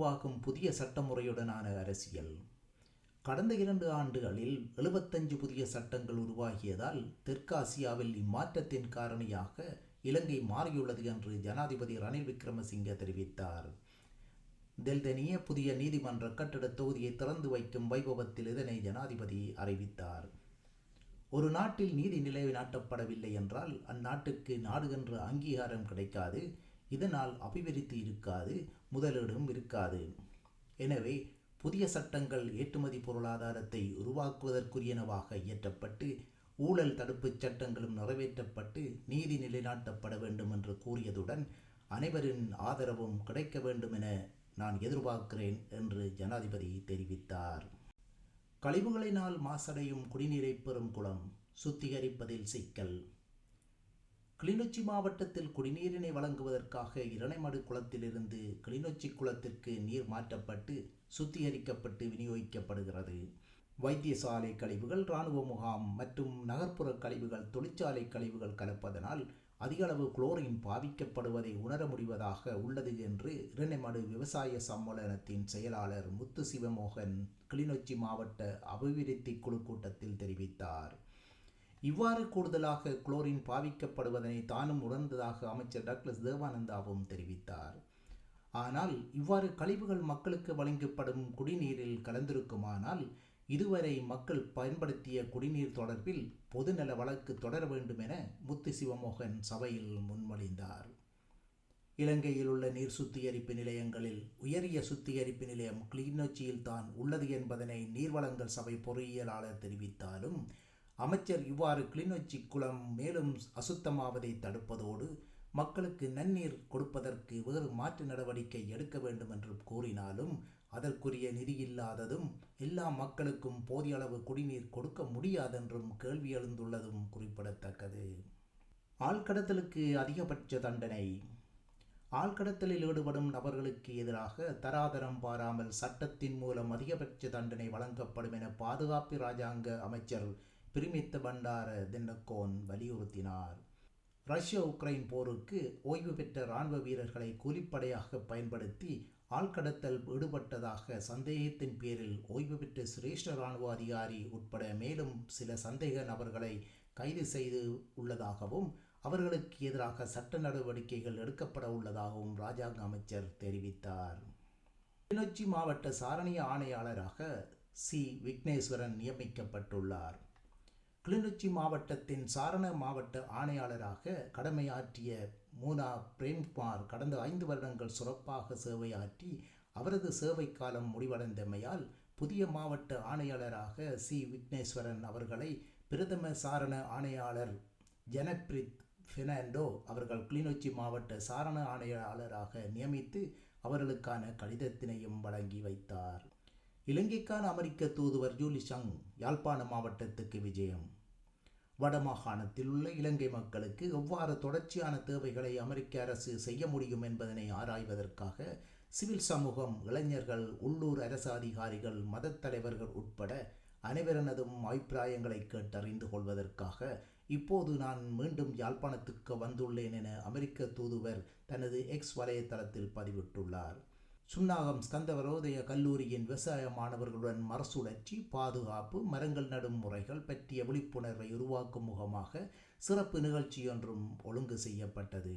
உருவாகும் புதிய சட்டமுறையுடனான அரசியல். கடந்த 2 ஆண்டுகளில் 75 புதிய சட்டங்கள் உருவாகியதால் தெற்காசியாவில் இம்மாற்றத்தின் காரணியாக இலங்கை மாறியுள்ளது என்று ஜனாதிபதி ரணில் விக்ரமசிங்க தெரிவித்தார். தெல்தனிய புதிய நீதிமன்ற கட்டட தொகுதியை திறந்து வைக்கும் வைபவத்தில் இதனை ஜனாதிபதி அறிவித்தார். ஒரு நாட்டில் நீதி நிலைநாட்டப்படவில்லை என்றால் அந்நாட்டுக்கு நாடு என்ற அங்கீகாரம் கிடைக்காது. இதனால் அபிவிருத்தி இருக்காது, முதலீடும் இருக்காது. எனவே புதிய சட்டங்கள் ஏற்றுமதி பொருளாதாரத்தை உருவாக்குவதற்குரியனவாக இயற்றப்பட்டு ஊழல் தடுப்புச் சட்டங்களும் நிறைவேற்றப்பட்டு நீதி நிலைநாட்டப்பட வேண்டும் என்று கூறியதுடன் அனைவரின் ஆதரவும் கிடைக்க வேண்டும் என நான் எதிர்பார்க்கிறேன் என்று ஜனாதிபதி தெரிவித்தார். கழிவுகளினால் மாசடையும் குடிநீரை பெறும் குளம் சுத்திகரிப்பதில் சிக்கல். கிளிநொச்சி மாவட்டத்தில் குடிநீரினை வழங்குவதற்காக இரணைமடு குளத்திலிருந்து கிளிநொச்சி குளத்திற்கு நீர் மாற்றப்பட்டு சுத்திகரிக்கப்பட்டு விநியோகிக்கப்படுகிறது. வைத்தியசாலை கழிவுகள், இராணுவ முகாம் மற்றும் நகர்ப்புற கழிவுகள், தொழிற்சாலை கழிவுகள் கலப்பதனால் அதிகளவு குளோரின் பாவிக்கப்படுவதை உணர முடிவதாக உள்ளது என்று இரணைமடு விவசாய சம்மேளனத்தின் செயலாளர் முத்து சிவமோகன் கிளிநொச்சி மாவட்ட அபிவிருத்தி குழு கூட்டத்தில் தெரிவித்தார். இவ்வாறு கூடுதலாக குளோரின் பாவிக்கப்படுவதனை தானும் உணர்ந்ததாக அமைச்சர் டக்ளஸ் தேவானந்தாவும் தெரிவித்தார். ஆனால் இவ்வாறு கழிவுகள் மக்களுக்கு வழங்கப்படும் குடிநீரில் கலந்திருக்குமானால் இதுவரை மக்கள் பயன்படுத்திய குடிநீர் தொடர்பில் பொதுநல வழக்கு தொடர வேண்டும் என முத்து சிவமோகன் சபையில் முன்மொழிந்தார். இலங்கையில் உள்ள நீர் சுத்திகரிப்பு நிலையங்களில் உயரிய சுத்திகரிப்பு நிலையம் கிளிநொச்சியில் தான் உள்ளது என்பதனை நீர்வளங்கள் சபை பொறியியலாளர் தெரிவித்தாலும் அமைச்சர் இவ்வாறு கிளிநொச்சி குளம் மேலும் அசுத்தமாவதை தடுப்பதோடு மக்களுக்கு நன்னீர் கொடுப்பதற்கு வேறு மாற்று நடவடிக்கை எடுக்க வேண்டும் என்று கூறினாலும் அதற்குரிய நிதி இல்லாததும் எல்லா மக்களுக்கும் போதிய அளவு குடிநீர் கொடுக்க முடியாதென்றும் கேள்வி எழுந்துள்ளதும் குறிப்பிடத்தக்கது. ஆழ்கடத்தலுக்கு அதிகபட்ச தண்டனை. ஆழ்கடத்தலில் ஈடுபடும் நபர்களுக்கு எதிராக தராதரம் பாராமல் சட்டத்தின் மூலம் அதிகபட்ச தண்டனை வழங்கப்படும் என பாதுகாப்பு இராஜாங்க அமைச்சர் பிரிமித்த பண்டார தின்னக்கோன் வலியுறுத்தினார். ரஷ்ய உக்ரைன் போருக்கு ஓய்வு பெற்ற இராணுவ வீரர்களை கூலிப்படையாக பயன்படுத்தி ஆழ்கடத்தல் ஈடுபட்டதாக சந்தேகத்தின் பேரில் ஓய்வு பெற்ற சிரேஷ்ட இராணுவ அதிகாரி உட்பட மேலும் சில சந்தேக நபர்களை கைது செய்து உள்ளதாகவும் அவர்களுக்கு எதிராக சட்ட நடவடிக்கைகள் எடுக்கப்பட உள்ளதாகவும் இராஜாங்க அமைச்சர் தெரிவித்தார். கிளிநொச்சி மாவட்ட சாரணிய ஆணையாளராக சி. விக்னேஸ்வரன் நியமிக்கப்பட்டுள்ளார். கிளிநொச்சி மாவட்டத்தின் சாரண மாவட்ட ஆணையாளராக கடமையாற்றிய மூனா பிரேம்குமார் கடந்த 5 வருடங்கள் சிறப்பாக சேவையாற்றி அவரது சேவை காலம் முடிவடைந்தமையால் புதிய மாவட்ட ஆணையாளராக சி. விக்னேஸ்வரன் அவர்களை பிரதம சாரண ஆணையாளர் ஜனப்ரித் பெர்னாண்டோ அவர்கள் கிளிநொச்சி மாவட்ட சாரண ஆணையாளராக நியமித்து அவர்களுக்கான கடிதத்தினையும் வழங்கி வைத்தார். இலங்கைக்கான அமெரிக்க தூதுவர் ஜூலி சங் யாழ்ப்பாண மாவட்டத்துக்கு விஜயம். வடமாகாணத்தில் உள்ள இலங்கை மக்களுக்கு எவ்வாறு தொடர்ச்சியான தேவைகளை அமெரிக்க அரசு செய்ய முடியும் என்பதனை ஆராய்வதற்காக சிவில் சமூகம், இளைஞர்கள், உள்ளூர் அரசு அதிகாரிகள், மதத் தலைவர்கள் உட்பட அனைவரனதும் அபிப்பிராயங்களை கேட்டறிந்து கொள்வதற்காக இப்போது நான் மீண்டும் யாழ்ப்பாணத்துக்கு வந்துள்ளேன் என அமெரிக்க தூதுவர் தனது எக்ஸ் வலைத்தளத்தில் பதிவிட்டுள்ளார். சுன்னாகம் ஸ்கந்தவரோதய கல்லூரியின் விவசாய மாணவர்களுடன் மரசுழற்சி, பாதுகாப்பு, மரங்கள் நடும் முறைகள் பற்றிய விழிப்புணர்வை உருவாக்கும் முகமாக சிறப்பு நிகழ்ச்சியொன்றும் ஒழுங்கு செய்யப்பட்டது.